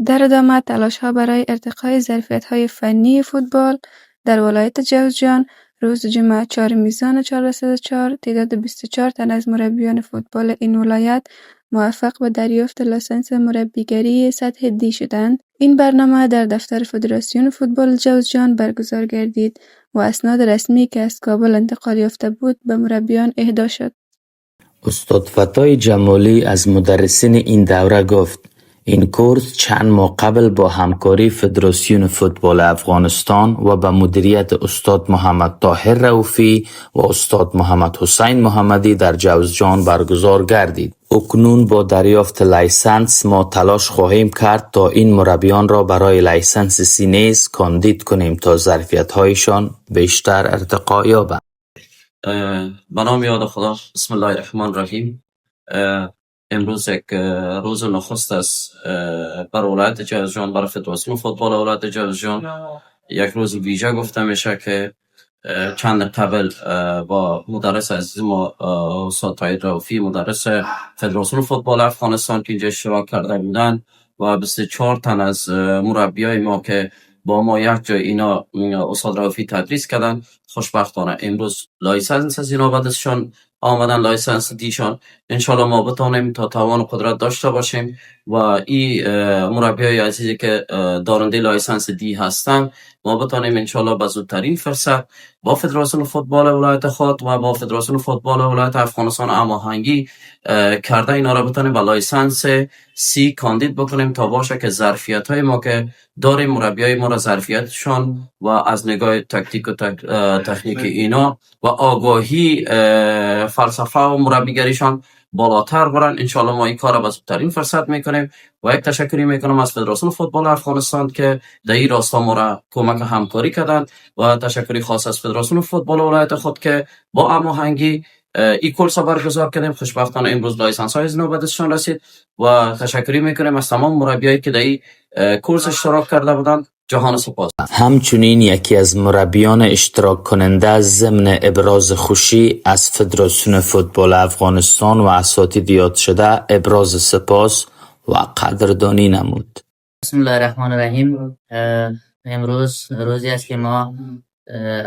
در ادامه تلاش‌ها برای ارتقای ظرفیت‌های فنی فوتبال در ولایت جوزجان روز جمعه 4 میزان 1404 تعداد 24 تن از مربیان فوتبال این ولایت موفق به دریافت لیسانس مربیگری سطح دی شدند. این برنامه در دفتر فدراسیون فوتبال جوزجان برگزار گردید و اسناد رسمی که از کابل انتقال یافته بود به مربیان اهدا شد. استاد فتای جمالی از مدرسین این دوره گفت این کورس چند ماه قبل با همکاری فدراسیون فوتبال افغانستان و به مدیریت استاد محمد طاهر رؤوفی و استاد محمد حسین محمدی در جوزجان برگزار گردید. اکنون با دریافت لیسانس ما تلاش خواهیم کرد تا این مربیان را برای لیسانس سی نیز کاندید کنیم تا ظرفیت‌هایشان بیشتر ارتقا یابد. به نام یاد خدا. بسم الله الرحمن الرحیم. امروز یک روز نخست است بر ولایت جوزجان، برای فدراسیون فوتبال ولایت جوزجان. یک روز ویژه گفته میشه که چند قبل با مدرس عزیز ما استاد طاهر رؤوفی، مدرس فدراسیون فوتبال افغانستان که اینجا اشتراک کرده بودن و 24 تن از مربیای ما که با ما یک جای اینا استاد رؤوفی تدریس کردن، خوشبختانه امروز لایسنس از اینا به دستشان آمدن، لایسنس دیشان. انشالله ما بتانیم تا توان و قدرت داشته باشیم و این مربیای عزیزی که دارنده لایسنس دی هستن ما بتانیم انشالله به زودترین فرصت با فدراسیون فوتبال ولایت خود و با فدراسیون فوتبال ولایت افغانستان هماهنگی کرده اینا را بتانیم به لایسنس سی کاندید بکنیم تا باشه که ظرفیت های ما که داریم، مربیای ما را ظرفیتشان و از نگاه تکتیک و تکنیک اینا و آگاهی فلسفه و مربیگریشان بالاتر برن. انشالله ما این کار را به زودترین فرصت میکنیم و یک تشکری میکنم از فدراسیون فوتبال افغانستان که در این راستا ما را کمک همکاری کردن و تشکری خاص از فدراسیون فوتبال ولایت خود که با هماهنگی این کورس برگزار کردیم. خوشبختانه امروز لایسنس های از نو به دستشان رسید و تشکری میکنیم از تمام مربیایی که در این کورس اشتراک کرده بودند. جهان سپاس. همچنین یکی از مربیان اشتراک کننده ضمن ابراز خوشی از فدراسیون فوتبال افغانستان و اساتید یاد شده ابراز سپاس و قدردانی نمود. بسم الله الرحمن الرحیم. امروز روزی است که ما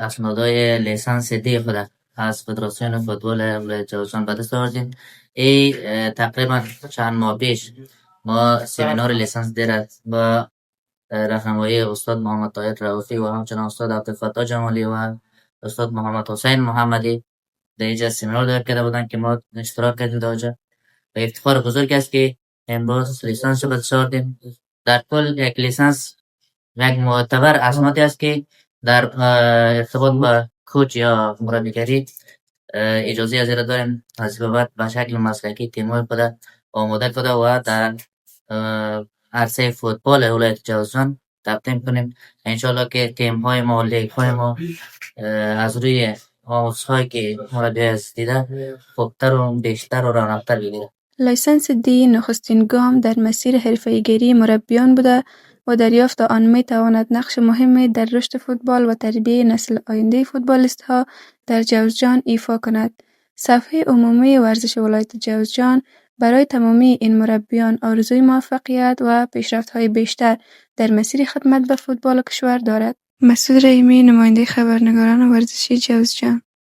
اسنادای لیسانس دی خود از فدراسیون فوتبال ولایت جوزجان به دست آوردیم. ای تقریبا چند ماه پیش ما سمینار لیسانس دی را با راهنمایی استاد محمد طاهر رؤوفی و همچنان استاد عبدالفتاح جمالی و استاد محمد حسین محمدی در اینجا سمینار دار کرده بودن که ما اشتراک کردیم در اونجا و افتخار بزرگ است که امروز لیسانس رو به دست آوردیم. در کل یک لیسانس یک معتبر اسنادی است که در ارتباط با کوچ یا مربیگری اجازه از را داریم از بعد به شکل مسلکی تیم‌های خود آماده کرده و در عرصه فوتبال ولایت جوزجان تقدیم کنیم. انشالله که تیم‌های ما، لیگ‌های ما از روی آموزش‌هایی که مربی از دیده خوبتر و بیشتر و رونق‌تر بگیره. لیسانس دی نخستین گام در مسیر حرفه‌ای‌گری مربیان بوده و دریافت آن می‌تواند نقش مهمی در رشد فوتبال و تربیت نسل آینده فوتبالیست‌ها در جوزجان ایفا کند. صفحه عمومی ورزش ولایت جوزجان برای تمامی این مربیان آرزوی موفقیت و پیشرفت‌های بیشتر در مسیر خدمت به فوتبال کشور دارد. مسعود رحیمی، نماینده خبرنگاران ورزشی جوزجان.